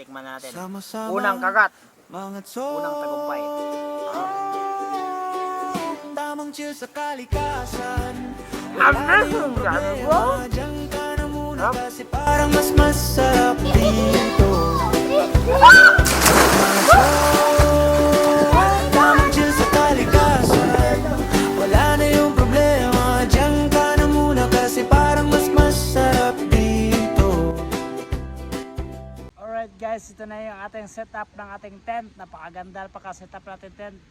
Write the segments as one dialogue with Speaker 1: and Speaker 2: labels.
Speaker 1: tikman na natin.
Speaker 2: Sama-sama,
Speaker 1: Unang kagat.
Speaker 2: mga
Speaker 1: Unang tagumpay.
Speaker 2: tamang chill sa kalikasan.
Speaker 1: Amazing!
Speaker 2: Diyan ka na muna kasi parang mas masarap dito. Tamang chill sa kalikasan. Wala na yung problema. Diyan ka na muna kasi parang mas masarap dito.
Speaker 3: Alright guys, ito na yung ating setup ng ating tent. Napakaganda pa ka-setup natin tent.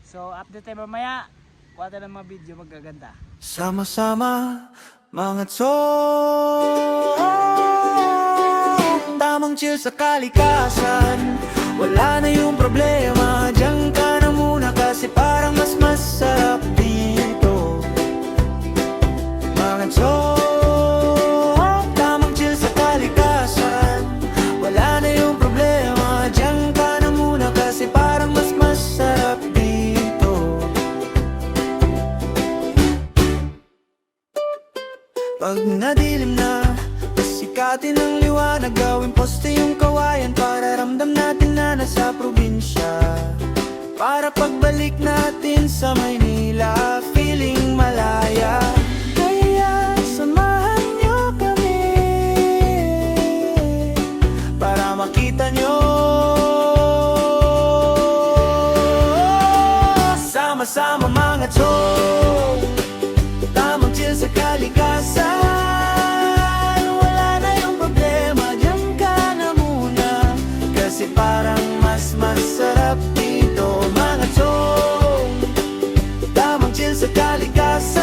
Speaker 3: So update tayo mamaya. Kuha tayo ng mga video magaganda.
Speaker 2: Sama-sama, mga tol. Tamang chill sa kalikasan. Wala na yung problema. Diyan ka na muna kasi parang mas masarap dito. Mga tol, tamang chill sa kalikasan. Wala na yung problema. Diyan ka na muna kasi parang mas masarap dito. Pag nadilim na, pasikatin ang liwanag. Gawin poste yung kawayan para ramdam natin na nasa probinsya. Para pagbalik natin sa Maynila, feeling malaya. Kaya samahan nyo kami para makita nyo. Sama-sama mga tol, tamang chill sa kalikasan. Wala na yung problema, diyan ka na muna kasi parang mas masarap dito. Mga tol, tamang chill sa kalikasan.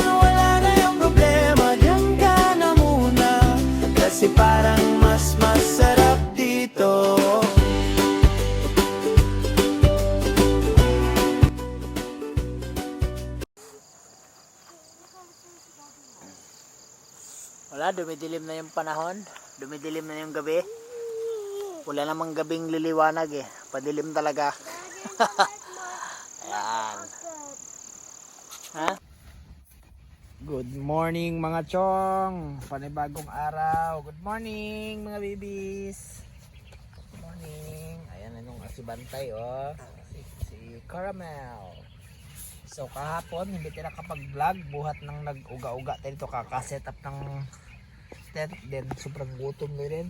Speaker 2: Wala na yung problema, diyan ka na muna kasi parang mas masarap dito.
Speaker 1: Wala, dumidilim na yung panahon. Dumidilim na yung gabi. Wala namang gabing liliwanag eh. Padilim talaga. Ayan. Ha?
Speaker 3: Good morning mga chong. Panibagong araw. Good morning mga babies. Good morning. Ayan na yung asibantay oh. Si Caramel. So kahapon hindi tayo nakapag-vlog. Buhat ng nag-uga-uga tayo dito. Kaka-setup ng tent. Then sobrang gutom na rin.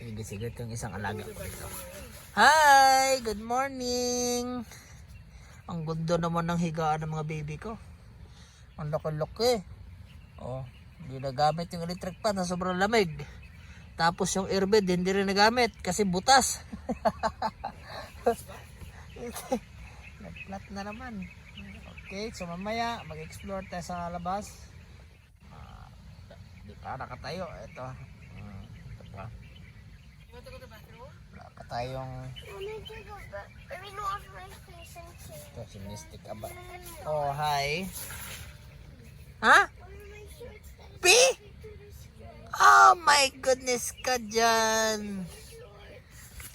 Speaker 3: Sige yung isang alaga ko dito. Hi! Good morning! Ang gundo naman ng higaan ng mga baby ko. Ang laki-laki. Oh, hindi nagamit yung electric fan na sobrang lamig. Tapos yung airbed hindi rin nagamit kasi butas. Nag-flat na naman. Okay, so mamaya mag-explore tayo sa labas. Di pa nakatayo. Ito. Ito pa. Wala pa tayong ito, si Mystic Aba. Oh, hi. Ha? P? Oh my goodness ka dyan.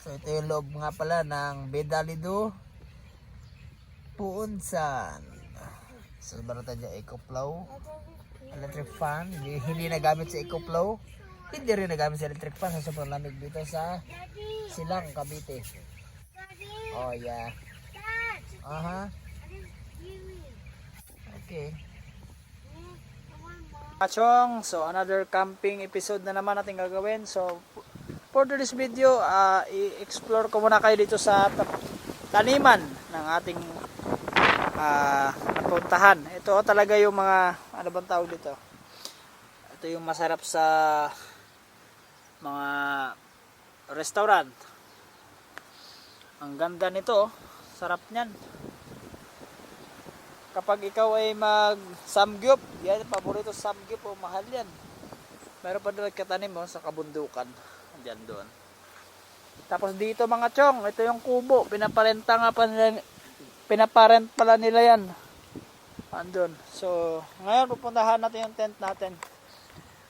Speaker 3: So ito yung loob nga pala ng Bedalido Puunsan. So barata dyan EcoFlow electric fan. Hindi nagamit sa EcoFlow. Hindi rin nagamit sa electric fan. Sa sobrang lamig dito sa Silang, Cavite. Oh yeah. Aha. Okay. Kachong, so another camping episode na naman natin gagawin. So for this video, i-explore ko muna kayo dito sa taniman ng ating napuntahan. Ito talaga yung mga, ano bang tawag dito? Ito yung masarap sa mga restaurant. Ang ganda nito, sarap niyan. Kapag ikaw ay mag samgyup, yan paborito samgyup o mahal yan. Meron pa doon katanim mo sa kabundukan. Diyan doon. Tapos dito mga chong, ito yung kubo, pinaparenta nga pa nila, pinaparent pala nila yan. Andun. So, ngayon pupuntahan natin yung tent natin.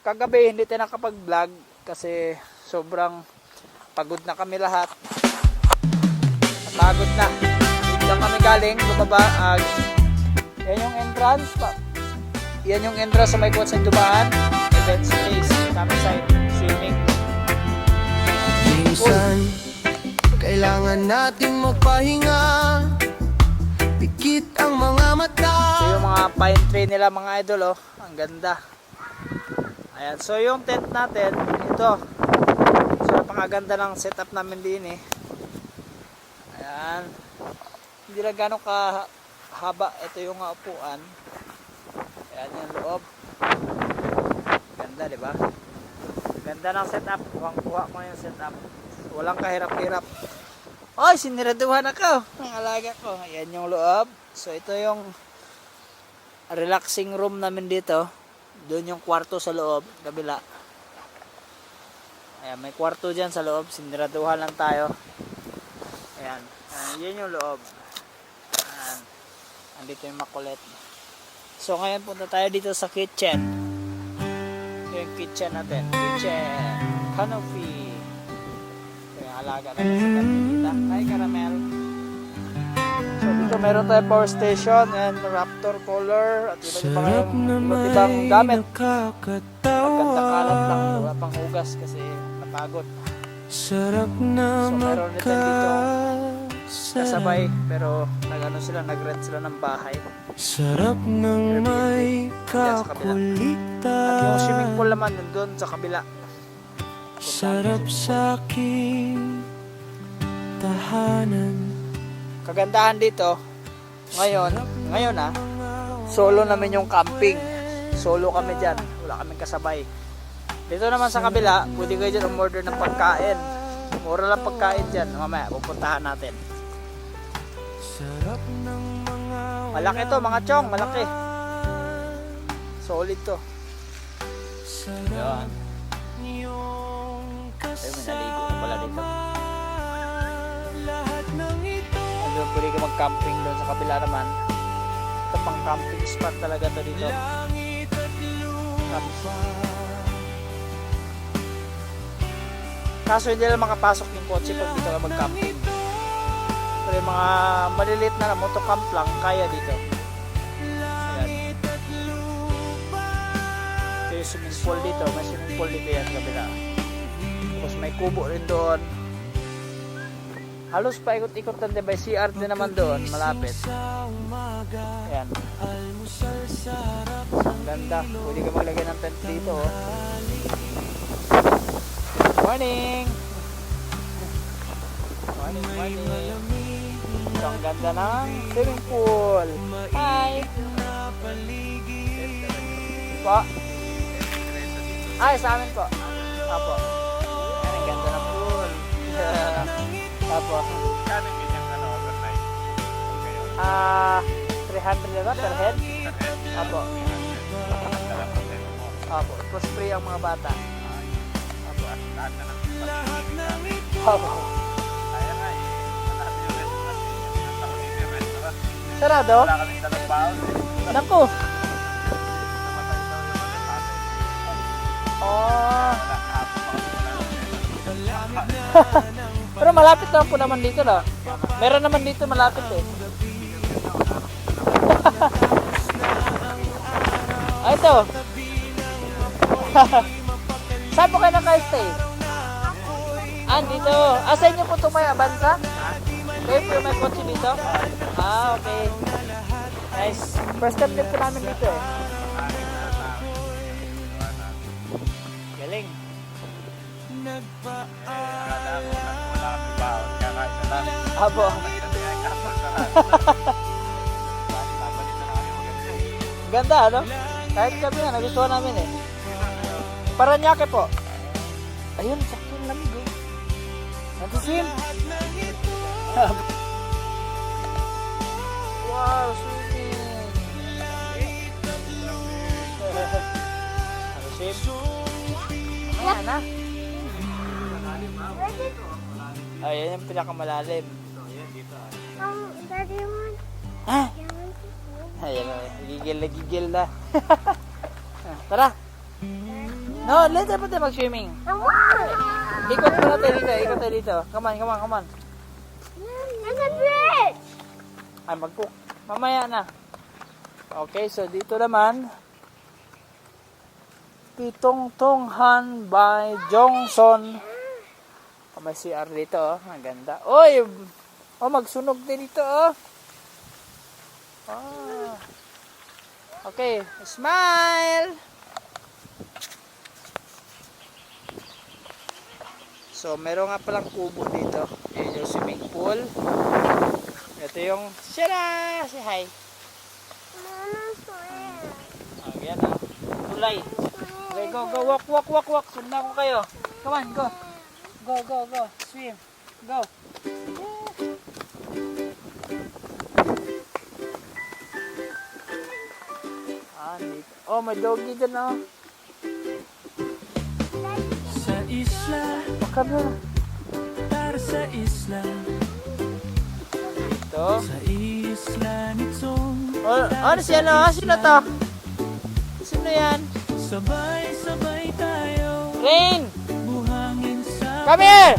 Speaker 3: Kagabi hindi tayo nakapag-vlog kasi sobrang pagod na kami lahat. Pagod na. Dito kami galing, bumaba. Yan yung entrance pa. Yan yung entrance sa may kuwat sa dumaan. Event space, campsite, swimming.
Speaker 2: Kailangan nating magpahinga, pikit ang mga mata.
Speaker 1: So yung mga pine tree nila mga idol, oh, ang ganda. Ayan, so yung tent natin, ito. So napakaganda ng setup namin din eh. Ayan. Hindi lang gano'ng kahaba. Ito yung upuan. Ayan yung loob. Ganda, di ba? Ganda ng setup. Kuha mo yung setup. Walang kahirap-hirap. Ay, siniraduhan ako. Ang alaga ko. Ayan yung loob. So ito yung relaxing room namin dito. Doon yung kwarto sa loob. Kabila. Ayan, may kwarto dyan sa loob. Siniraduhan lang tayo. Ayan. Yan yung loob. Ayan. Andito yung makulit. So ngayon punta tayo dito sa kitchen. Ito yung kitchen natin. Kitchen. Canopy. Ito yung alaga natin sa Carmelita. Hi Caramel. So dito meron tayo power station and Raptor cooler. At iba pa kayong iba't ibang gamit. Pagkanta kalat lang. Wala pang hugas kasi napagod.
Speaker 2: Sarap
Speaker 1: So meron rin dito kasabay pero nag-rent sila ng bahay.
Speaker 2: Sarap ng may kakulitan.
Speaker 1: At yung swimming pool naman doon sa kabila.
Speaker 2: Sarap sa aking tahanan.
Speaker 1: Kagandahan dito ngayon solo namin yung camping. Solo kami dyan. Wala kaming kasabay. Dito naman sa kabila, pwede kayo dyan umorder ng pagkain. Mura lang pagkain dyan. Mamaya, pupuntahan natin.
Speaker 2: Sarap ng mga
Speaker 1: Malaki to mga chong, malaki. Solid to. Yan. Ay, may naligo na pala dito.
Speaker 2: lahat ng ito.
Speaker 1: Doon pwede ka mag-camping doon sa kabila naman. Ito pang camping spot talaga to dito.
Speaker 2: Langit at lupa.
Speaker 1: Kaso hindi lang makapasok yung kotse pag dito ka mag-camping. Pero yung mga maliliit na motocamp lang, kaya dito. Ayan. Ito yung swimming pool dito. May swimming pool dito yan kabila. Tapos may kubo rin doon. Halos paikot-ikot lang din. May CR din naman doon, malapit. Ayan. Ang ganda. Pwede ka maglagay ng tent dito. Oh. Morning! Morning! So, ang ganda ng swimming pool. Hi! Po? Ay, sa amin po. Apo. Ayan, ang ganda ng pool. Apo. 300 na per head? Apo. Apo. Tapos free ang mga bata. Apo. Sarado? Naku. Oh. Pero malapit lang po naman dito na. Meron naman dito malapit eh. Ah, ito. Saan po kayo naka-stay? Ah, dito. Ah, sa inyo po ito may abansa? Kayo po may kotse dito? Ah, okay. Nice. First time din po namin dito eh. Galing. Abo. Ganda, ano? Kahit kami nga, nagustuhan namin eh. Paranaque po. Ayun, sakto yung lamig eh. Natisim. Wow, swimming. Natisim. Ayan na. Ayan yung pinakamalalim.
Speaker 4: Daddy one.
Speaker 1: Ah? Ayan na, gigil na. Tara. No, let's po tayo mag-swimming. Ikot muna tayo dito, Come on.
Speaker 4: There's a bridge.
Speaker 1: Ay, mag-cook. Mamaya na. Okay, so dito naman. Pitong Tonghan by Johnson May CR dito, oh. Ang ganda. Oy! Oh, magsunog din dito, oh. Oh. Okay, smile! So, meron nga palang kubo dito. Yan yung swimming pool. Ito yung, Shara! Say hi. Oh, yan, oh. Tulay. Okay, go, walk. Sundan ko kayo. Come on, go. Go. Swim. Go. Dito. Oh, may doggy dyan, oh.
Speaker 2: Sa isla,
Speaker 1: Baka na.
Speaker 2: para sa isla,
Speaker 1: Dito.
Speaker 2: sa isla nito,
Speaker 1: Oh, ano siya, no? Sino to? Sino yan?
Speaker 2: sabay-sabay tayo,
Speaker 1: Rain!
Speaker 2: buhangin sa
Speaker 1: Come here!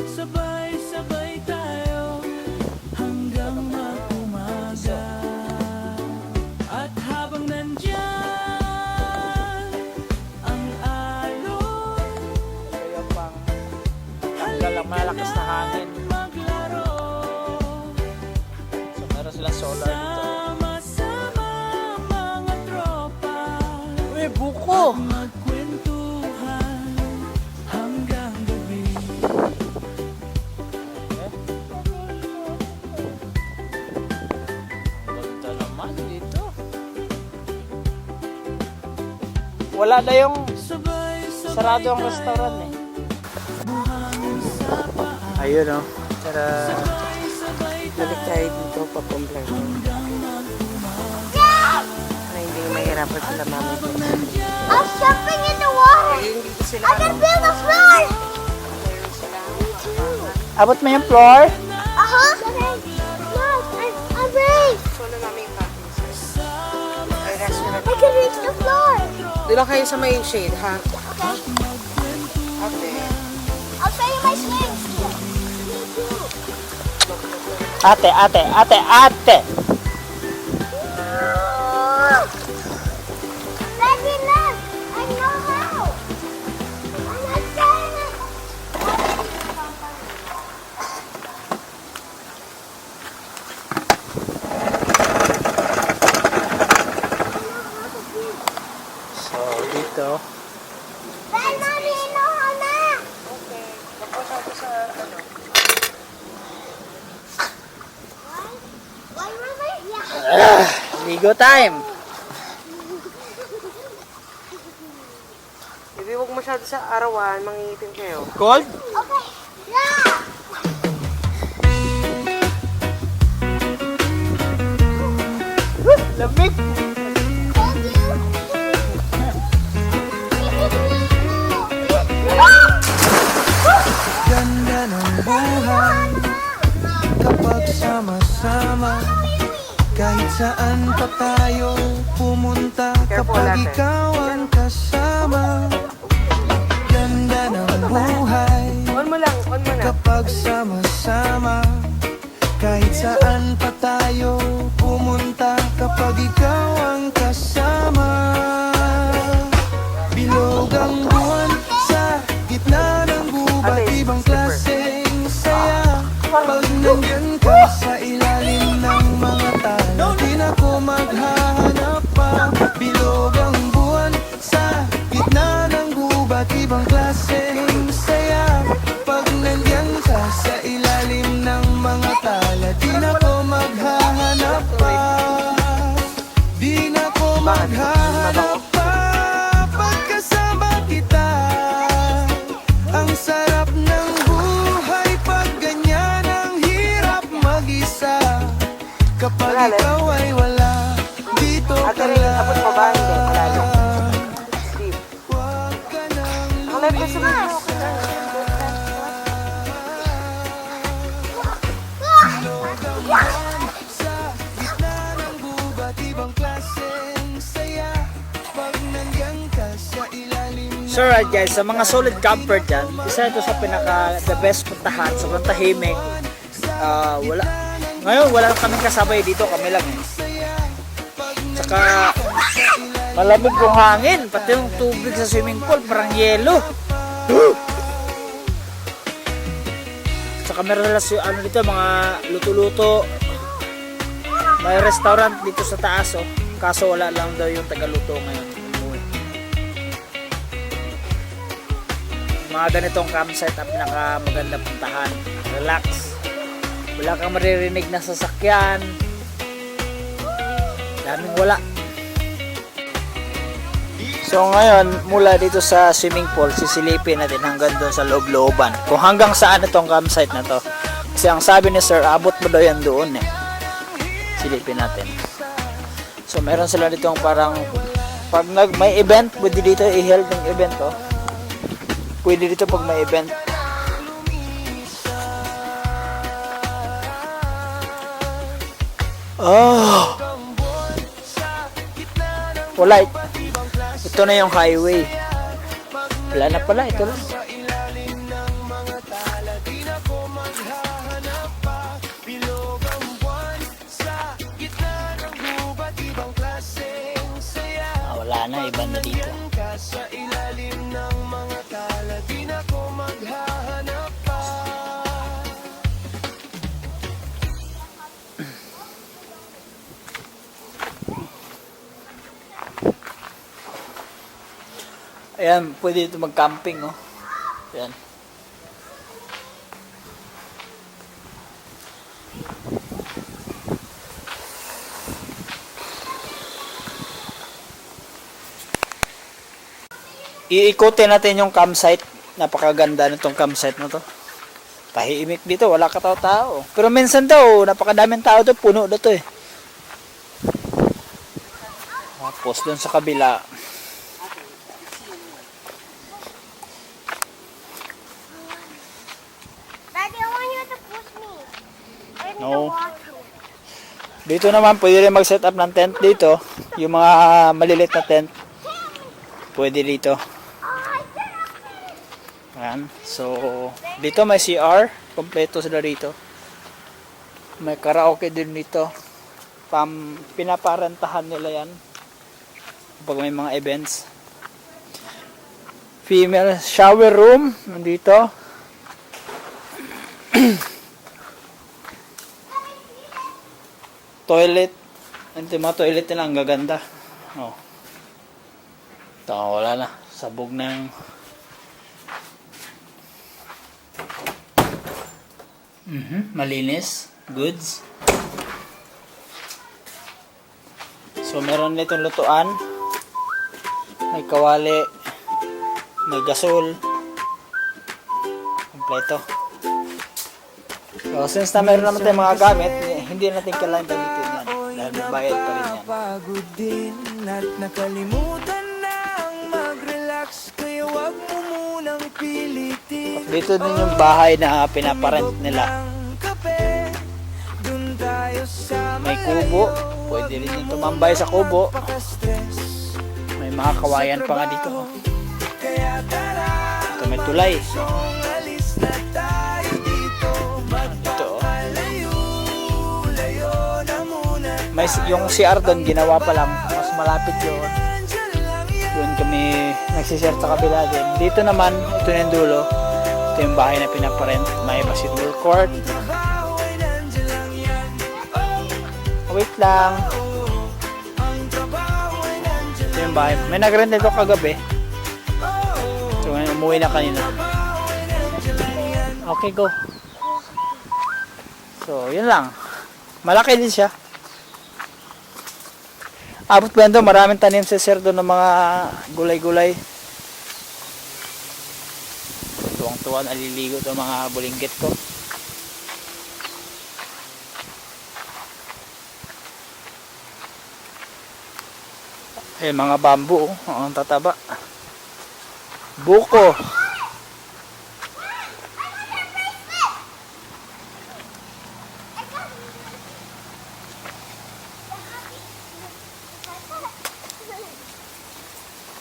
Speaker 2: sabay-sabay tayo, hanggang mag-umaga. At habang nandyan ang alon,
Speaker 1: Kaya pang tanggal ang malakas na hangin.
Speaker 2: maglaro,
Speaker 1: So, meron silang solar dito.
Speaker 2: sama-sama mga tropa,
Speaker 1: Uy, buko!
Speaker 2: magkwentuhan hanggang gabi.
Speaker 1: Ganda naman dito. Wala na yung
Speaker 2: Sabay-sabay
Speaker 1: sarado ang restaurant eh.
Speaker 2: buhangin sa paa,
Speaker 1: Ayun oh. Tara.
Speaker 2: sabay-sabay
Speaker 5: Balik tayo dito papumplan ko. Na hindi mahirapan sila mami ko.
Speaker 4: I'm jumping in the water.
Speaker 5: Hindi ko sila
Speaker 4: I can feel the floor.
Speaker 1: Abot mo yung floor?
Speaker 4: Uh-huh. Yes, I'm ready.
Speaker 5: solo namin yung packing sir. Ay, restaurant.
Speaker 4: I can reach the floor.
Speaker 5: Doon lang kayo sa may shade, ha?
Speaker 4: Okay.
Speaker 5: Okay.
Speaker 4: I'll show you my swings.
Speaker 1: Ate.
Speaker 4: Daddy, look. I know how. I'm not trying it.
Speaker 1: So, dito.
Speaker 4: Dad, Mommy, I know how na.
Speaker 5: Okay. Tapos ako sa ano.
Speaker 4: Why were they? Yeah.
Speaker 1: Ligo time.
Speaker 5: Hindi huwag masyado sa arawan, mangingitim kayo.
Speaker 1: Cold?
Speaker 4: Okay. Yeah.
Speaker 1: Lamig.
Speaker 4: Told you.
Speaker 2: Ganda ng buhay kapag sama-sama. Kahit saan pa tayo pumunta
Speaker 5: Careful
Speaker 2: kapag
Speaker 5: natin.
Speaker 2: ikaw ang kasama. Ganda ng buhay
Speaker 5: On mo na.
Speaker 2: kapag sama-sama. Kahit saan pa tayo pumunta kapag ikaw ang kasama. Bilog ang buwan sa gitna ng gubat, ibang klaseng saya. Pag nandyan ka sa ilalim ng mga tala, di na ko maghahanap pa. Bilog ang buwan sa gitna ng gubat, ibang klaseng saya. Pag nandyan ka sa ilalim ng mga tala, di na ko maghahanap pa. Di na ko maghahanap pa. Pagkasama kita, ang sarap ng buhay. Pag ganyan ang hirap mag-isa, kapag ikaw ay wala, dito ka lang.
Speaker 5: Abot mo ba? Hindi, malayo. Steve.
Speaker 2: Huwag ka nang
Speaker 5: Ang live kasi mo.
Speaker 2: sa gitna ng gubat, ibang klaseng saya. Pag nandyan ka sa ilalim ng
Speaker 1: So right guys, sa mga solid camper dyan, isa ito sa pinaka the best puntahan, sobrang tahimik. Ngayon wala kaming kasabay dito, kami lang eh. Tsaka malamig yung hangin, pati yung tubig sa swimming pool parang yelo. Saka meron sila ano dito, mga luto-luto. May restaurant dito sa taas oh. Kaso wala lang daw yung tagaluto ngayon. Umuwi. Mga ganitong campsite ang pinakamaganda puntahan. Relax. Wala kang maririnig na sasakyan. Daming wala. So ngayon, mula dito sa swimming pool, sisilipin natin hanggang doon sa loob-looban. Kung hanggang saan itong campsite na to. Kasi ang sabi ni Sir, abot mo daw yan doon eh. Silipin natin. So meron sila ditong parang pag may event, pwede dito i-held ng event oh. Pwede dito pag may event. Oh. Wala. Ito na yung highway. Wala na pala. Ito lang. Wala na. Iba na dito. Ayan, pwede dito mag-camping, oh. Ayan. Iikutin natin yung campsite. Napakaganda nitong campsite na to. Tahimik dito, wala ka tao-tao. Pero minsan daw, napakadaming tao to, puno na to eh. Tapos dun sa kabila,
Speaker 4: Daddy, I want you to push me. In the
Speaker 1: No.
Speaker 4: water.
Speaker 1: dito naman pwede rin mag-set up ng tent dito. Yung mga malilit na tent, pwede dito. Ayan. So, dito may CR. Kompleto sila dito. May karaoke din dito. Pinaparentahan nila yan. Pag may mga events. Female shower room. Nandito. Toilet. Ito yung mga toilet nila. Ang gaganda. Oh. Ito, wala na. Sabog na yung malinis. Goods. So, meron nitong lutuan. May kawali. May gasol. Kompleto. So, since na meron naman tayong mga gamit, hindi natin kailangan gamitin yan. Dahil may bayad pa rin yan.
Speaker 2: Napagod din at nakalimutan na ang mag-relax, kaya wag mo munang pilitin.
Speaker 1: Dito din yung bahay na pinaparent nila.
Speaker 2: Kape, dun tayo sa
Speaker 1: May kubo. Pwede rin yung tumambay sa kubo.
Speaker 2: Paka-stress.
Speaker 1: May mga kawayan pa nga dito.
Speaker 2: Kaya tara,
Speaker 1: Ito may tulay.
Speaker 2: kung alis na tayo dito,
Speaker 1: Dito oh.
Speaker 2: layo na muna.
Speaker 1: May yung CR doon ginawa pa lang. Mas malapit yun.
Speaker 2: Andyan lang yan.
Speaker 1: Doon kami nagsishare sa kabila din. Dito naman, ito na yung dulo. Ito yung bahay na pinaparent. May basketball court.
Speaker 2: Trabaho ay nandyan lang yan.
Speaker 1: Wait lang.
Speaker 2: Ang trabaho ay nandyan
Speaker 1: Ito yung bahay. May nag-rent nito kagabi. So ngayon umuwi na kanina. Okay, go. So, yun lang. Malaki din siya. Abot ba yan doon? Maraming tanim sa sir doon ng mga gulay-gulay. Tuwang-tuwa, naliligo ito mga bulinggit ko. Eh, mga bamboo. Ang tataba. Buko.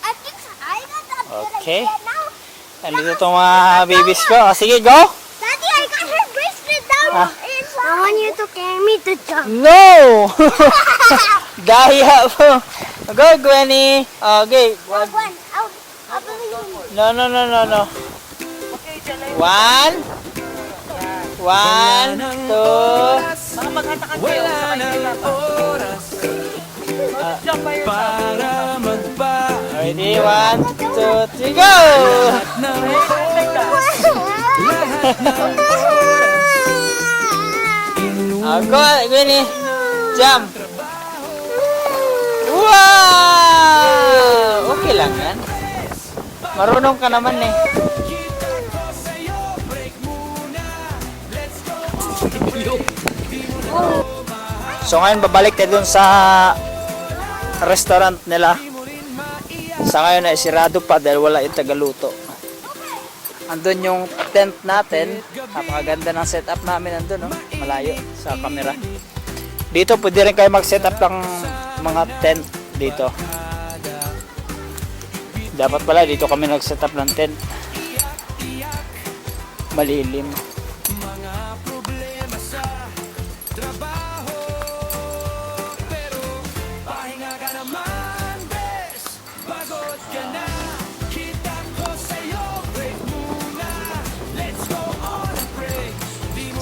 Speaker 4: I think I got the
Speaker 1: Okay.
Speaker 4: bracelet now.
Speaker 1: Andito itong mga babies ko. O, sige, go!
Speaker 4: Daddy, I got her bracelet down
Speaker 1: Ah.
Speaker 4: inside. I want you to carry me to jump.
Speaker 1: No! Daya po. Go, Gwenny. Okay.
Speaker 4: One. I'll believe in you.
Speaker 1: No. 1, 2, 1, 2.
Speaker 3: Mga magkatakan kayo sa
Speaker 2: Wala
Speaker 3: kanila
Speaker 2: nang
Speaker 3: pa.
Speaker 2: oras
Speaker 3: Diyan kayo sa
Speaker 2: para magpa
Speaker 1: Ready? 1, 2, 3, go!
Speaker 2: ng lahat ng
Speaker 1: Go, Gwynny. Jump. Wow! Okay lang yan. Marunong ka naman eh. So ngayon babalik tayo dun sa restaurant nila. Sa ngayon ay sirado pa dahil wala yung tagaluto. Andun yung tent natin. Napakaganda ng setup namin andun, no? Malayo sa camera. Dito pwede rin kayo mag-setup ng mga tent dito. Dapat pala dito kami nag-setup ng tent. Malilim.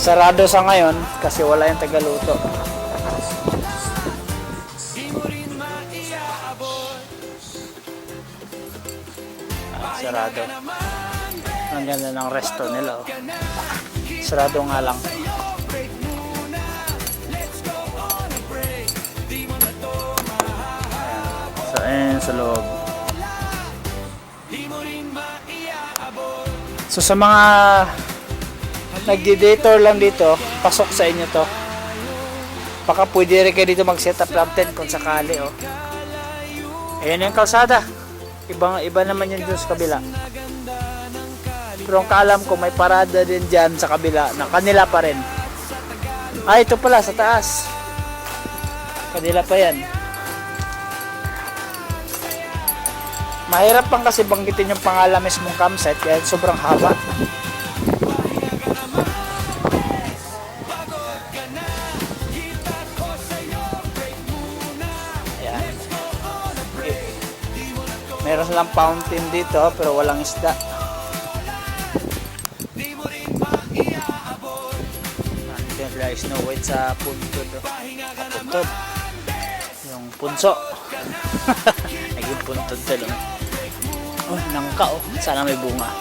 Speaker 1: Sarado sa ngayon kasi wala yung tagaluto. Sarado. Ang ganda ng resto nila. Oh. Sarado nga lang. So, ayun sa loob. So, sa mga nagdi-dator lang dito, pasok sa inyo to. Baka pwede rin kayo dito mag-set up ng tent kung sakali. Oh. Ayan yung kalsada. Iba naman yun dun sa kabila. Pero ang kaalam ko may parada din dyan sa kabila na kanila pa rin. Ah, ito pala sa taas. Kanila pa yan. Mahirap pang kasi banggitin yung pangalan mismong campsite kaya sobrang haba. Ayan. Meron silang fountain dito pero walang isda. Nandiyan Snow White sa puntod. Puntod. Yung punso. Naging puntod talong. Oh, nangka oh. Sana may bunga.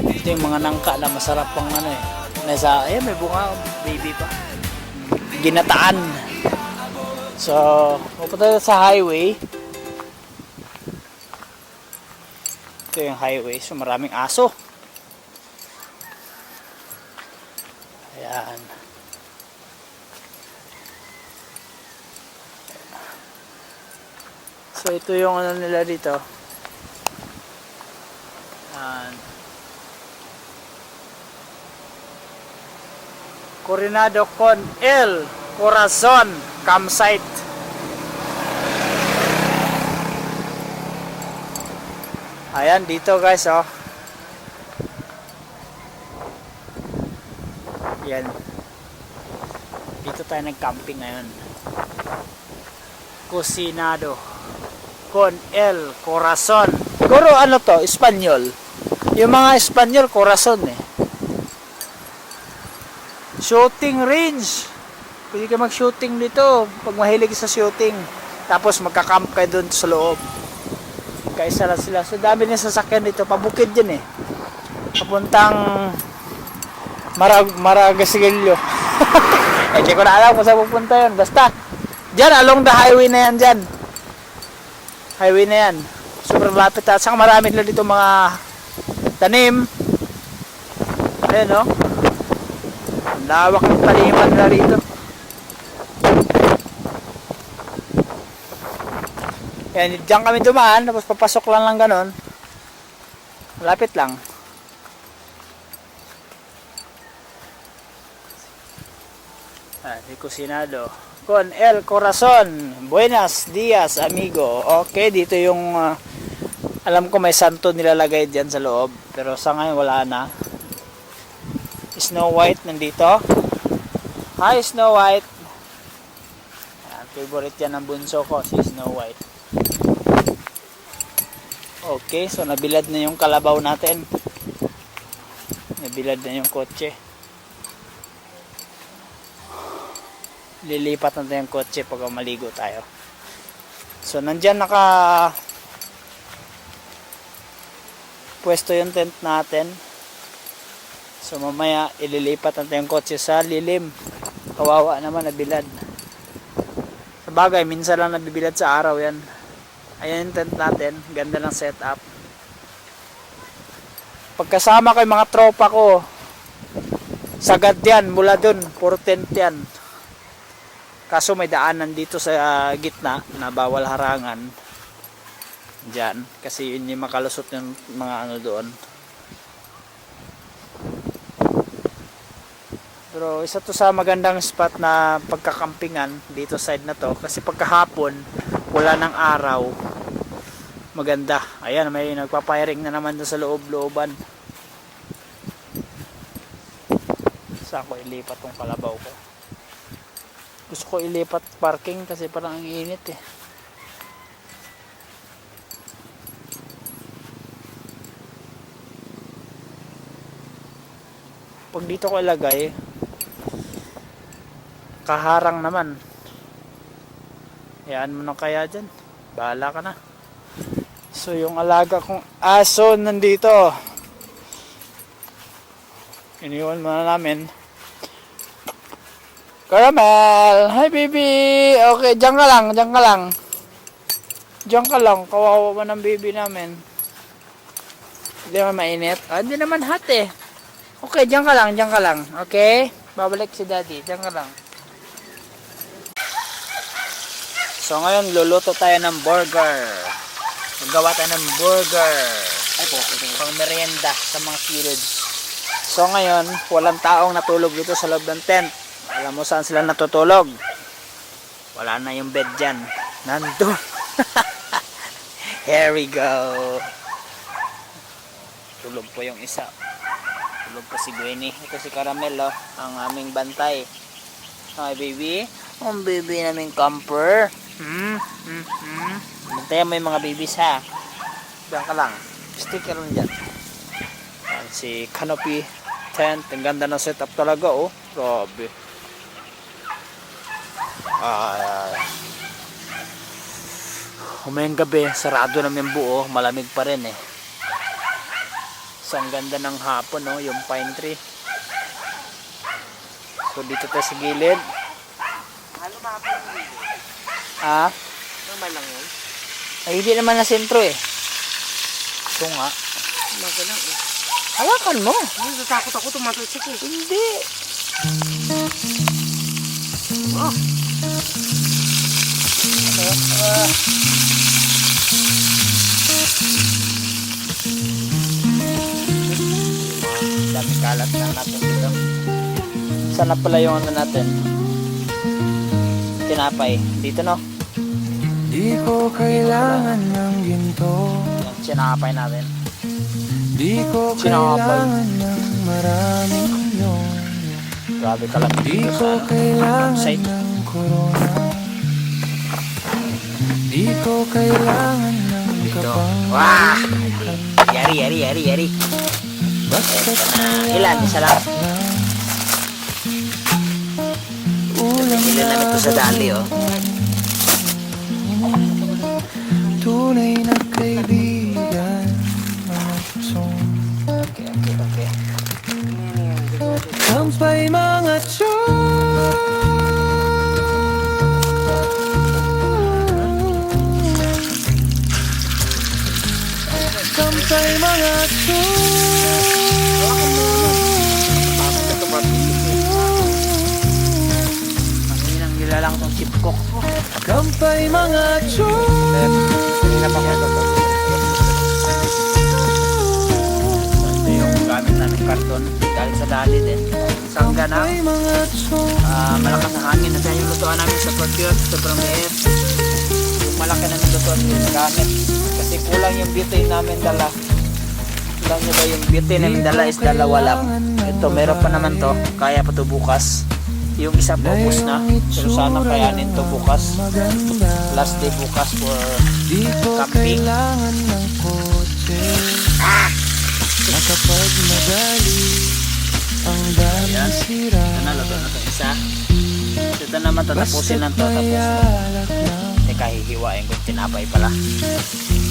Speaker 1: Ito yung mga nangka na masarap pang ano eh. Nasa, may bunga, baby pa. Ginataan. So, pupunta sa highway. Ito yung highway. So, maraming aso. Ayan. So, ito yung ano nila dito. Coronado con El Corazon campsite. Ayan dito guys oh. Yan. Dito tayo nag-camping ngayon. Coronado con El Corazon. Siguro ano to, Espanyol. Yung mga Espanyol, Corazon eh. Shooting range. Pwede ka mag-shooting dito pag mahilig sa shooting. Tapos magka-camp kayo doon sa loob. Kaisa lang sila. So dami ng sasakyan dito. Pabukid din eh. Papuntang Maragasillo. Eh, di ko na alam kung saan pupunta yun. Basta, dyan, along the highway na yan dyan. Highway na yan. Sobrang lapit. At saka marami lang dito mga tanim. Ayan o. Lawak ng taniman na rito. Yan, diyan kami dumaan, tapos papasok lang ganon. Malapit lang. Coronado con El Corazon. Buenos dias, amigo. Okay, dito yung alam ko may santo nilalagay diyan sa loob, pero sa ngayon wala na. Snow White nandito. Hi Snow White. Ayan, favorite yan ng bunso ko, si Snow White. Okay, so nabilad na yung kalabaw natin. Nabilad na yung kotse. lilipat natin yung kotse pag maligo tayo. So nandyan naka pwesto yung tent natin. So mamaya ililipat natin yung kotse sa lilim. Kawawa naman, nabilad. Sa bagay, minsan lang nabibilad sa araw yan. Ayan yung tent natin, ganda ng setup. Pagkasama ko yung mga tropa ko, sagad yan, mula dun, puro tent yan. Kaso may daanan dito sa gitna na bawal harangan. Diyan, kasi hindi makalusot yung mga ano doon. Pero isa to sa magandang spot na pagkakampingan dito side na to. Kasi pagkahapon, wala ng araw. Maganda. Ayan, may nagpapiring na naman doon sa loob-looban. Saan ko ilipat tong kalabaw ko? Gusto ko ilipat parking kasi parang ang init eh. Pag dito ko ilagay, kaharang naman. Yan mo na kaya dyan. Bahala ka na. So yung alaga kong aso nandito. Iniwan muna namin. Caramel! Hi baby! Okay, dyan ka lang, dyan ka lang. Dyan ka lang, kawawa mo ng baby namin. Hindi naman mainit. Ah, hindi naman hot eh. Okay, dyan ka lang, dyan ka lang. Okay? Babalik si daddy, dyan ka lang. So ngayon, luluto tayo ng burger. Magawa tayo ng burger. Ay po, pang merienda sa mga kids. So ngayon, walang taong natulog dito sa loob ng tent. Alam mo saan sila natutulog? Wala na yung bed dyan. Nandun. Here we go. Tulog po yung isa. Tulog po si Gwenny. Ito si Caramel, oh, ang aming bantay. Hi baby. Ang baby naming camper. Bantayan mo yung mga babies ha. Diyan ka lang. Sticker lang dyan. Yan, si Canopy tent. Ang ganda ng setup talaga, oh. Grabe. Humayang gabi, sarado namin buo, malamig pa rin eh. Isang ganda ng hapon, no, yung pine tree. So dito tayo sa gilid.
Speaker 3: Ano mahapon yung video?
Speaker 1: Ah,
Speaker 3: Normal lang yun?
Speaker 1: ay hindi naman na sentro eh. Ito nga.
Speaker 3: Magalang eh.
Speaker 1: Hawakan mo.
Speaker 3: Ay, natakot ako tumatalsik eh.
Speaker 1: Hindi.
Speaker 3: Oh.
Speaker 1: Dami kalat na natin dito. Sana pala yung ano natin. Tinapay. Dito no.
Speaker 2: Di ko kailangan ng ginto.
Speaker 1: Yung tinapay natin.
Speaker 2: Di ko
Speaker 1: Sinapay.
Speaker 2: kailangan ng maraming milyon.
Speaker 1: Grabe kalat
Speaker 2: Di
Speaker 1: dito
Speaker 2: ko
Speaker 1: sa
Speaker 2: kailangan
Speaker 1: site.
Speaker 2: ng corona. Di ko kailangan ng
Speaker 1: Dito. Wah!
Speaker 2: kapangalikan.
Speaker 1: Yari.
Speaker 2: Basta't
Speaker 1: Ilan? Isa lang.
Speaker 2: ulam
Speaker 1: Ilan namin ito sa dali oh.
Speaker 2: tunay na kaibigan. Mga pusong
Speaker 1: Okay.
Speaker 2: kampay mga kampay mga
Speaker 1: Ang inang nilalang tong chipcock.
Speaker 2: kampay mga
Speaker 1: Kanina pa ko ito. Ito yung gamit namin karton. Galing sa dali din. Sangga na.
Speaker 2: mga
Speaker 1: Malakas ang hangin na yung lutuan namin sa Procure. Sobrang liit. Yung malaki namin lutuan yung nagamit. Kasi kulang yung butane namin dala. Kulang nyo ba yung butane namin dala is dalawa lang. Ito meron pa naman to. Kaya pa to bukas. Yung isa paubos na. Pero sana kayanin to bukas.
Speaker 2: maganda.
Speaker 1: Last day bukas for
Speaker 2: Di ko
Speaker 1: camping.
Speaker 2: kailangan ng kotse na kapag magali ang dami
Speaker 1: Ayan.
Speaker 2: sira.
Speaker 1: Nanalo to na to isa. Ito naman tatapusin lang to.
Speaker 2: Basta't may
Speaker 1: Tapos
Speaker 2: alak na
Speaker 1: teka, hihiwain ko yung tinapay pala.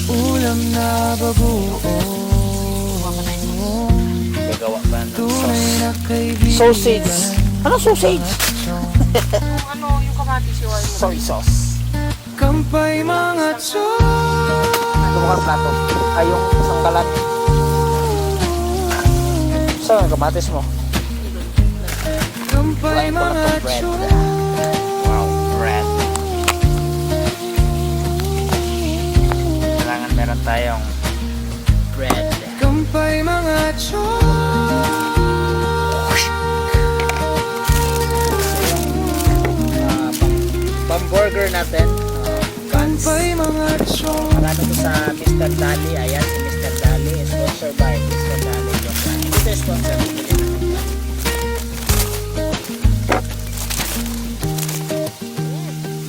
Speaker 2: ulam na babuo.
Speaker 1: Gagawa pa ng
Speaker 2: Tunay
Speaker 1: sauce.
Speaker 2: na kaibigan.
Speaker 1: Sausage. Ano sausage?
Speaker 5: Yung kamatis yung
Speaker 1: Soy sauce.
Speaker 2: Kampay mga chong.
Speaker 1: Ito mga plato. Ay, yung sangkalan. Saan ang kamatis mo?
Speaker 2: Kampay
Speaker 1: Kuhain ko na
Speaker 2: mga
Speaker 1: itong bread.
Speaker 2: chong.
Speaker 1: Wow, bread. Kailangan meron tayong bread.
Speaker 2: Kampay mga chong.
Speaker 1: Pang-burger natin. Buns.
Speaker 2: Kampay mga chong.
Speaker 1: Marami ko sa Mr. Dali. Ayan, si Mr. Dali. Sponsor by Mr. Dali. Ito yung sponsor.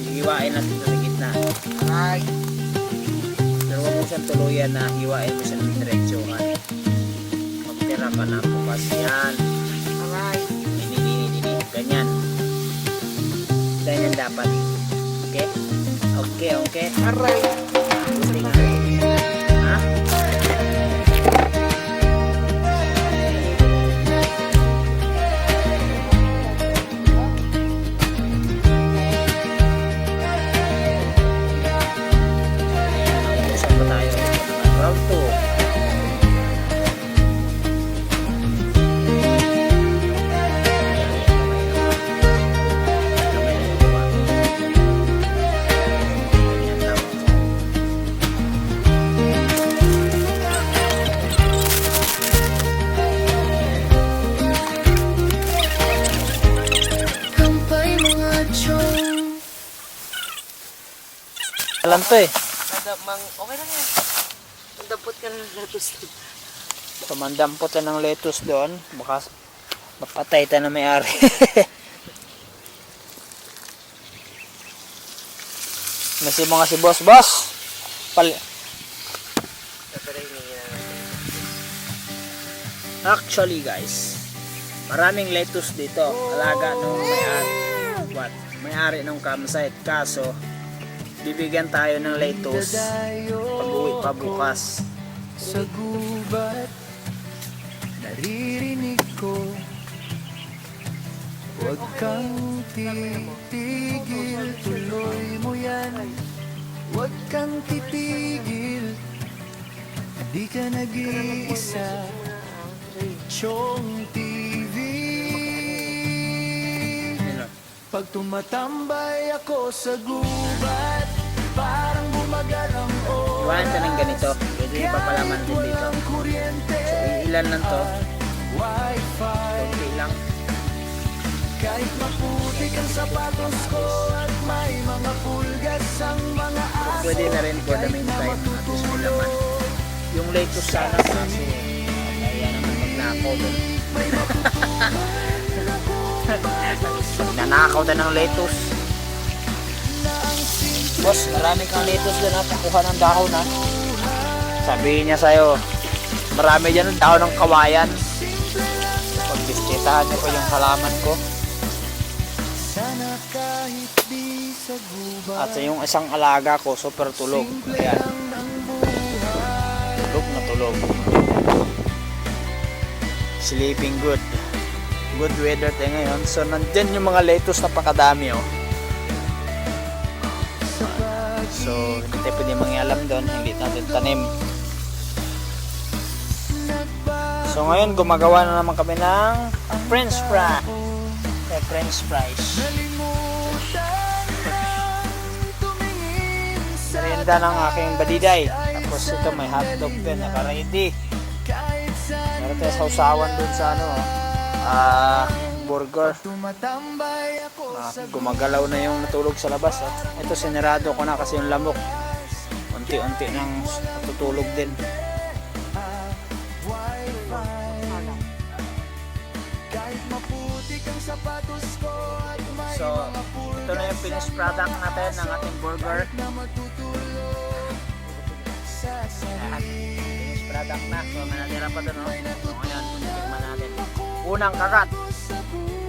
Speaker 1: Hiwain natin ito sa gitna.
Speaker 5: Ay,
Speaker 1: Pero huwag mo siyang tuluyan na hiwain mo siya ng diretsuhan. Magtira ka na bukas yan.
Speaker 5: aray.
Speaker 1: Dini. Ganyan. Ganyan dapat. Okay? Okay.
Speaker 5: Aray.
Speaker 1: Buti nga. Ha? Saan ba tayo? Round 2.
Speaker 2: Kampay mga chong.
Speaker 1: Alam to eh.
Speaker 5: Okay lang yan. Dapat ka na ng lettuce.
Speaker 1: Tumandampot na ng lettuce doon. Baka mapatay tayo na may-ari. Nasi mga si boss. Actually guys, maraming lettuce dito. Alaga nung may-ari. May-ari ng campsite. Kaso, bibigyan tayo ng lettuce pag-uwi pa bukas.
Speaker 2: Sa gubat, naririnig ko. Huwag kang titigil, tuloy mo yan. Huwag kang titigil, di ka nag-iisa. Chong TV. Pag tumatambay ako sa gubat, parang bumagal ang oras.
Speaker 1: Iwanan ka ng ganito. Pwede yung papalaman din dito.
Speaker 2: Kuryente,
Speaker 1: So, ilan lang to?
Speaker 2: Wi-Fi.
Speaker 1: Okay lang.
Speaker 2: Kahit maputik ang sapatos ko at may mga pulgas ang mga aso.
Speaker 1: Pwede na rin for the meantime. At least may laman. Yung lettuce sana kaso. Kaya naman magnakaw doon. Nanakaw tayo ng lettuce. Boss, marami kang lettuce doon ha. Pakuha ng dahon ha. Sabihin niya sa'yo, marami dyan ng dahon ng kawayan. Pagbiskitahan niyo pa yung halaman ko.
Speaker 2: Sana kahit di sa gubat.
Speaker 1: At sa yung isang alaga ko, super tulog. Ayan. Tulog na tulog. Sleeping good. Good weather tayo ngayon. So, nandyan yung mga lettuce na pakadami, oh. So, hindi tayo pwede mangialam doon. Hindi natin tanim. So, ngayon, gumagawa na naman kami ng French fry. French fries. Merienda ng aking badiday. Tapos ito may hotdog din. Naka-ready. Meron tayo sausawan dun sa burger.
Speaker 2: Tumatambay ako sa
Speaker 1: Gumagalaw na yung natulog sa labas. Ito sinirado ko na kasi yung lamok. Unti-unti nang natutulog din.
Speaker 2: kahit maputik ang sapatos ko at may
Speaker 1: So, ito na yung finished product natin ng ating burger.
Speaker 2: na matutulog sa
Speaker 1: Ayan. Finished product na. So, manatira pa doon. So, ngayon, tikman natin. Unang kagat.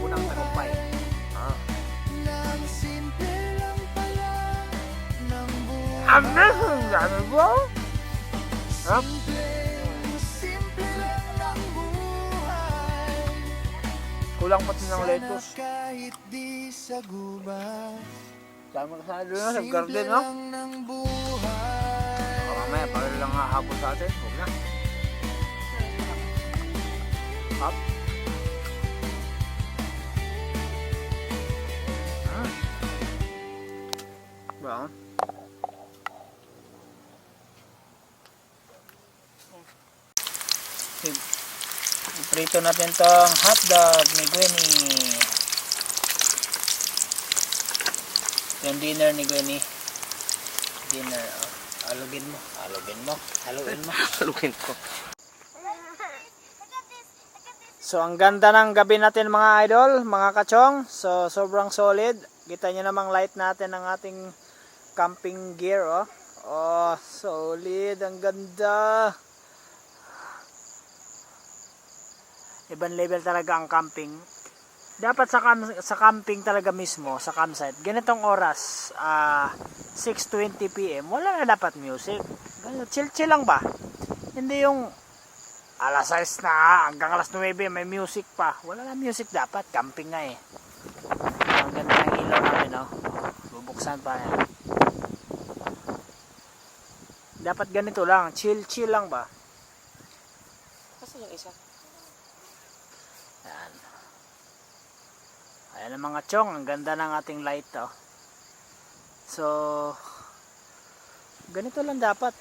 Speaker 1: Unang tagumpay. Amazing! Dami bro! Sarap.
Speaker 2: Simple lang ang buhay.
Speaker 1: Kulang pati ng lettuce.
Speaker 2: Kahit di sa gubat.
Speaker 1: Dami ka sana doon sa
Speaker 2: Simple
Speaker 1: garden, no?
Speaker 2: lang ng buhay.
Speaker 1: Mamaya, pagod lang nga hapon sa atin. Huwag na. Up. Brown. Iprito natin tong hotdog ni Gwenny. Yung dinner ni Gwenny. Dinner. Oh. Halugin mo. Haluin mo.
Speaker 3: Haluin ko.
Speaker 1: So, ang ganda ng gabi natin mga idol, mga kachong. So, sobrang solid. Kita nyo namang light natin ng ating camping gear, oh. Oh, solid. Ang ganda. Ibang level talaga ang camping. Dapat sa camping talaga mismo, sa campsite. Ganitong oras, 6:20 PM, wala na dapat music. Chill-chill lang ba? Hindi yung alas 6 na hanggang alas 9 may music pa. Wala na music dapat, camping nga eh. Ang ganda ng ilaw namin, no? Bubuksan pa yan. Dapat ganito lang, chill lang ba?
Speaker 5: Kasi yung isa.
Speaker 1: Yan. Ayan ang mga chong, ang ganda ng ating light, oh. So, ganito lang dapat.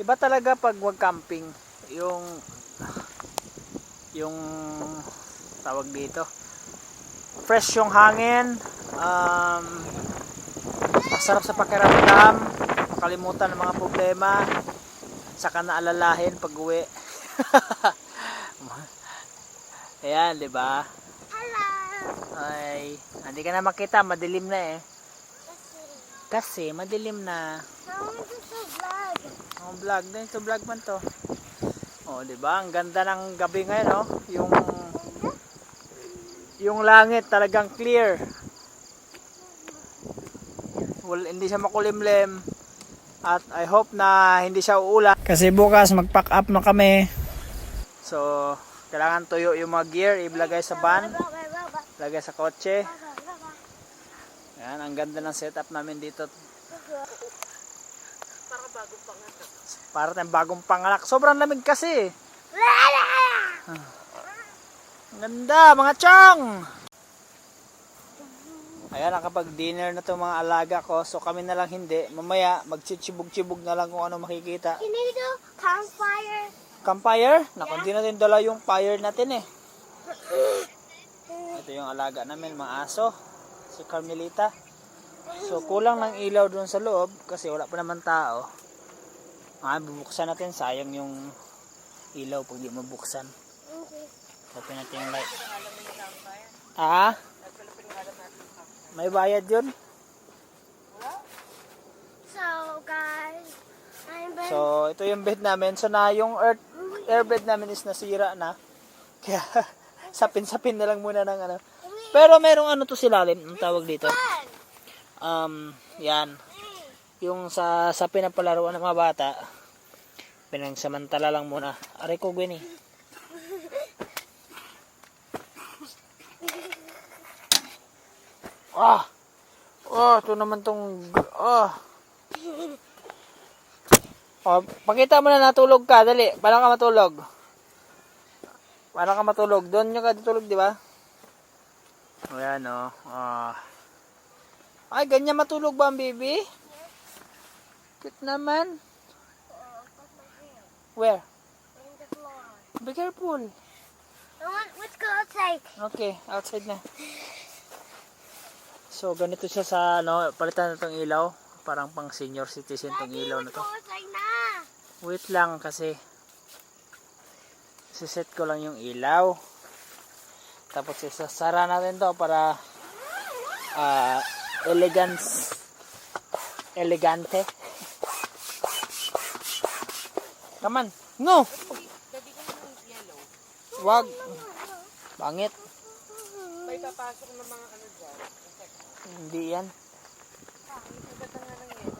Speaker 1: Iba talaga pag wag camping, yung tawag dito, fresh yung hangin, masarap sa pakiramdam, makalimutan ng mga problema, saka naalalahin pag uwi. Ayan, di ba?
Speaker 4: Hello.
Speaker 1: Ay, hindi ka na makita, madilim na eh. Kasi madilim na.
Speaker 4: How is this vlog?
Speaker 1: Oh, vlog din to, vlog man to. Oh, di ba? Ang ganda ng gabi ngayon, oh. Yung langit talagang clear. Well, hindi siya makulimlim. At I hope na hindi siya uulan. Kasi bukas mag-pack up na kami. So, kailangan tuyo yung mga gear, ilagay sa van, ilagay sa kotse. Yan, ang ganda ng setup namin dito. Para tayong bagong panganak. Sobrang lamig kasi. Ang ganda, mga chong! Ayan, nakapag-dinner na to mga alaga ko. So kami na lang hindi. Mamaya, magchichibog-chibog na lang kung ano makikita.
Speaker 4: Can you do campfire?
Speaker 1: Campfire? Naku, hindi natin dala yung fire natin eh. Ito yung alaga namin, mga aso. Si Carmelita. So kulang ng ilaw doon sa loob kasi wala pa naman tao. Bubuksan natin, sayang yung ilaw pag di mabuksan. Tapin natin yung light. May bayad yun.
Speaker 4: So guys,
Speaker 1: So ito yung bed namin. So na yung air bed namin is nasira na. Kaya sapin-sapin na lang muna ng ano. Pero merong ano to silalim, ang tawag dito. Yan. Yung sa pinapalaruan ng mga bata, pinagsamantala lang muna. Aray ko, Gwen eh. Ito naman tong, pakita mo na natulog ka, dali. Paano ka matulog? Paano ka matulog? Doon nyo ka ditulog, di ba? Ayan, Ay, ganyan matulog ba ang baby? Cute naman. Where?
Speaker 4: in the floor.
Speaker 1: Be careful.
Speaker 4: Let's go outside.
Speaker 1: Okay, outside na. So, ganito siya sa, palitan na itong ilaw. Parang pang senior citizen itong ilaw na
Speaker 4: Let's
Speaker 1: to.
Speaker 4: go outside na.
Speaker 1: Wait lang kasi siset ko lang yung ilaw. Tapos isasara natin to para elegante. Come on. No! Wag. Pangit.
Speaker 5: May papasok ng mga ano dyan.
Speaker 1: Hindi yan.
Speaker 5: Ang ganda nga ng yellow.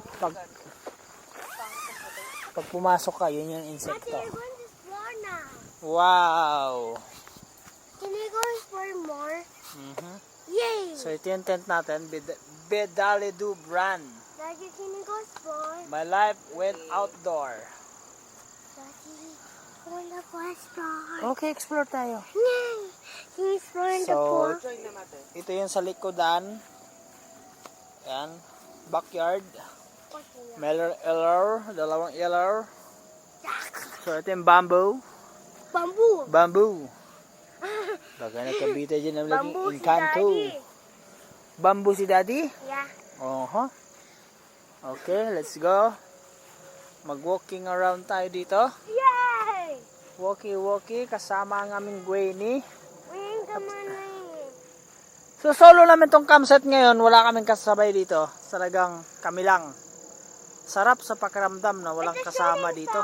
Speaker 1: Pag pumasok ka, yun yung
Speaker 4: Ate,
Speaker 1: insekto.
Speaker 4: we're going to explore now.
Speaker 1: Wow!
Speaker 4: Can we go explore more?
Speaker 1: Mhm.
Speaker 4: Yay!
Speaker 1: So ito yung tent natin, Bedaledu brand.
Speaker 4: Daddy, can we go explore?
Speaker 1: My life went outdoor.
Speaker 4: Daddy, I wanna go explore.
Speaker 1: Okay, explore tayo.
Speaker 4: Yay! Can we explore in the
Speaker 1: So,
Speaker 4: pool?
Speaker 1: ito yung sa likodan. Yan. Backyard. Dalawang LR. So, ito yung bamboo.
Speaker 4: Bamboo!
Speaker 1: Bamboo. Baka nakabita dyan ng laging
Speaker 4: Bamboo si
Speaker 1: Encanto.
Speaker 4: Daddy.
Speaker 1: Bamboo si Daddy?
Speaker 4: Yeah.
Speaker 1: Okay, let's go. Mag-walking around tayo dito.
Speaker 4: Yay!
Speaker 1: Walkie kasama ang aming Gwenny.
Speaker 4: We ain't gonna
Speaker 1: So solo namin tong campsite ngayon, wala kaming kasabay dito. Talagang kami lang. Sarap sa pakiramdam na walang kasama dito.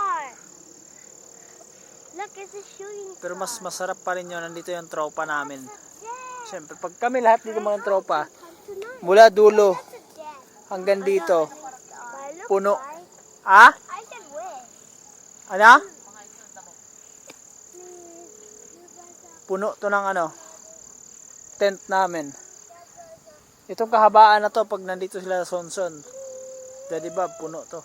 Speaker 4: Look, it's a shooting star.
Speaker 1: Pero mas masarap pa rin yun, nandito yung tropa namin. Siyempre, pag kami lahat dito mga tropa, mula dulo hanggang dito, puno. Ah?
Speaker 4: I said where?
Speaker 1: Ano? Puno to ng tent namin. Itong kahabaan na to pag nandito sila sa Sonson. Daddy Bob, puno to.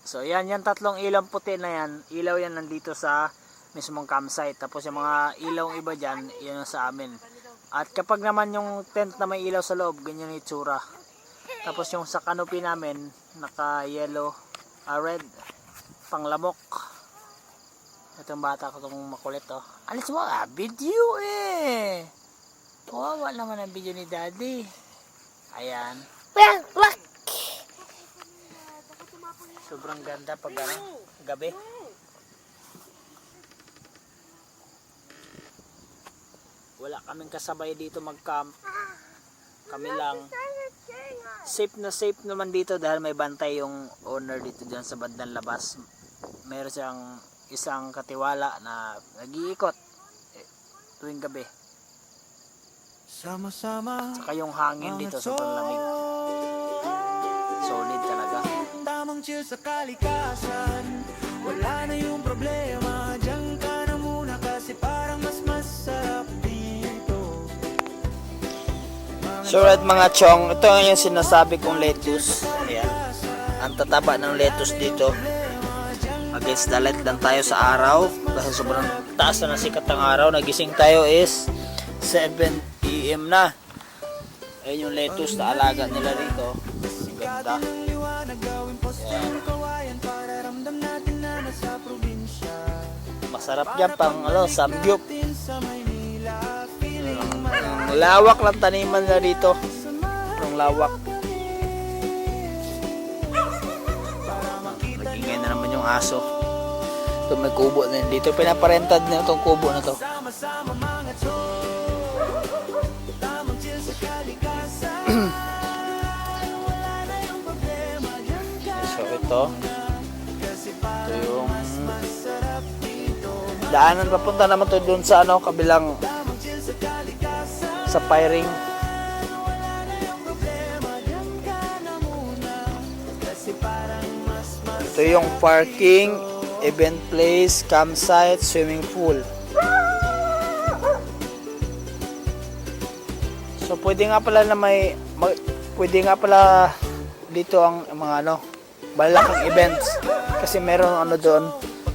Speaker 1: So yan, yung tatlong ilaw puti na yan, ilaw yan nandito sa mismong campsite. Tapos yung mga ilaw iba dyan, yan yung sa amin. At kapag naman yung tent na may ilaw sa loob, ganyan yung itsura. Tapos yung sa canopy namin, naka yellow, red, panglamok. Itong bata ko itong makulit oh. Alis mo video eh. Kawawa naman ang video ni Daddy. Ayan.
Speaker 4: Look!
Speaker 1: Sobrang ganda pag gabi. Wala kaming kasabay dito mag-camp. Kami lang. Safe na safe naman dito dahil may bantay yung owner dito dyan sa bandang labas. Meron siyang isang katiwala na nag-iikot tuwing gabi.
Speaker 2: Sama-sama
Speaker 1: Saka yung hangin dito sobrang lamig. Solid talaga.
Speaker 2: tamang chill sa kalikasan. Wala na yung problema, diyan ka na muna kasi parang mas masarap dito.
Speaker 1: So at mga chong, ito yung sinasabi kong lettuce. Ayan. Ang tataba ng lettuce dito. Against the light lang tayo sa araw. Kasi sobrang taas na ng sikat ng araw. Nagising tayo is 7 AM na. Ayan yung lettuce na alaga nila rito. Ang ganda. Masarap yan pang samgyup. Ang lawak lang taniman na dito. Ang lawak. Nag-ingay na naman yung aso. Ito may kubo na dito. Pinaparentad na itong kubo na to. So ito yung daanan papunta naman to doon sa kabilang sa piring. Ito yung parking, event place, campsite, swimming pool. So pwede nga pala na pwede nga pala dito ang mga malaking events kasi meron doon.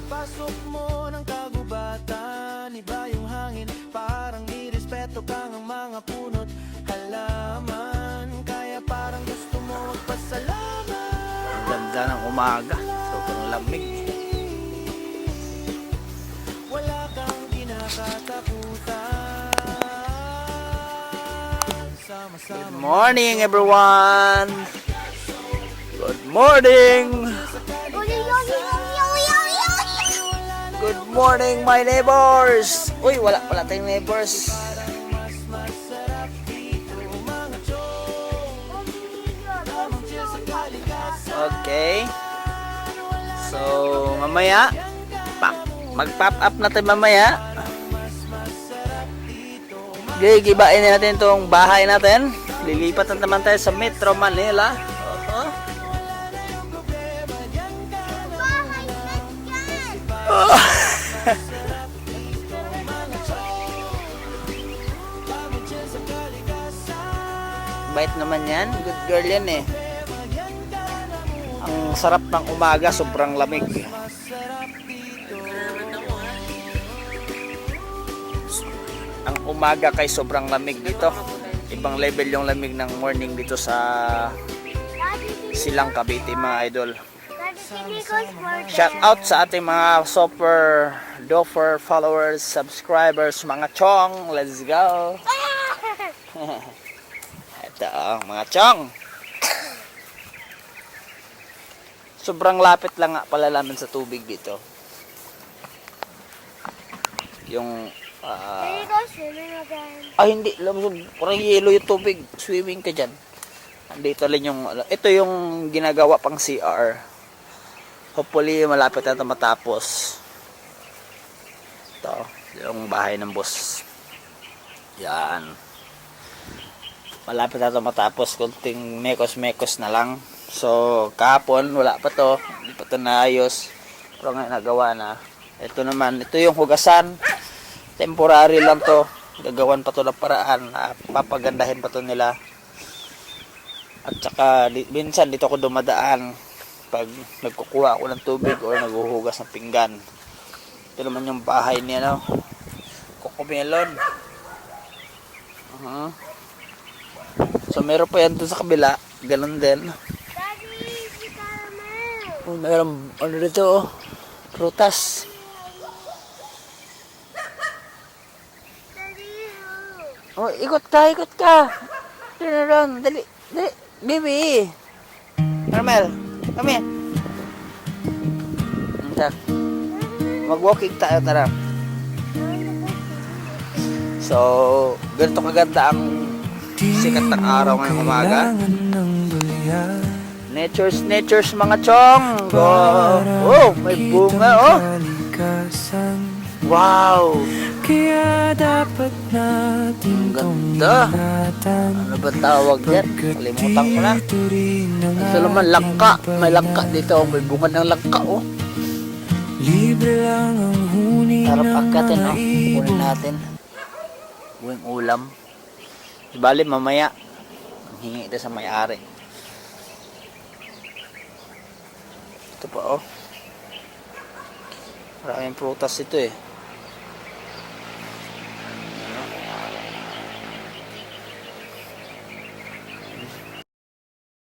Speaker 2: Pagpasok mo ng kagubatan, iba yung hangin, parang nirespeto kang ang mga punot halaman, kaya parang gusto mo magpasalamat.
Speaker 1: Ang ganda ng umaga, sobrang lamig.
Speaker 2: Wala kang kinakatakutan. Sama-sama
Speaker 1: Good morning everyone. Good morning. Good morning my neighbors. Uy, wala pala tayong neighbors. Okay. So, mamaya mag-pop up natin mamaya. Okay, gibain na natin itong bahay natin. Lilipat na naman tayo sa Metro Manila. Bait naman yan. Good girl yan eh. Ang sarap ng umaga, sobrang lamig. Ang umaga kay sobrang lamig dito. Ibang level yung lamig ng morning dito sa Silang Cavite, mga idol. Shout out sa ating mga super dofer followers, subscribers, mga chong. Let's go. Ito ang mga chong. Sobrang lapit lang nga pala namin sa tubig dito. Yung
Speaker 4: Can you go swimming again?
Speaker 1: hindi, parang yelo yung tubig. Swimming ka dyan. Andito lang yung, ito yung ginagawa pang CR. Hopefully malapit na ito matapos. Ito, yung bahay ng boss. Yan. Malapit na ito matapos. Kunting mekos-mekos na lang. So, kahapon, wala pa to. Hindi pa ito naayos. Pero ngayon nagawa na. Ito naman, ito yung hugasan. Temporary lang to. Gagawan pa to ng paraan. Papagandahin pa to nila. At saka, minsan dito ako dumadaan pag nagkukuha ako ng tubig o naghuhugas ng pinggan. Ito naman yung bahay niya, no? Cocomelon. So, meron pa yan doon sa kabila. Ganun din.
Speaker 4: Daddy, si caramel.
Speaker 1: Oh, meron, ano dito, oh. Prutas.
Speaker 4: Daddy, how?
Speaker 1: Oh, ikot ka, ikot ka. Turn around, dali, dali, baby. Carmel, come here. Tak. Mag-walking tayo, tara. So, ganito kaganda ang sikat ng araw ngayong umaga. Nature's mga chong. Oh, may bunga, oh. Wow.
Speaker 2: Kaya dapat natin
Speaker 1: Ganda. Ano ba tawag yan? Kalimutan ko na. Ito naman langka. May langka dito. May bunga ng langka, oh.
Speaker 2: Libre lang ang huni
Speaker 1: Sarap
Speaker 2: ng
Speaker 1: pagkatin,
Speaker 2: mga
Speaker 1: oh. Kunin
Speaker 2: ibon.
Speaker 1: natin. Buwing ulam. Ibali mamaya. Hingi ito sa may-ari. Ito pa, oh. Maraming prutas ito, eh.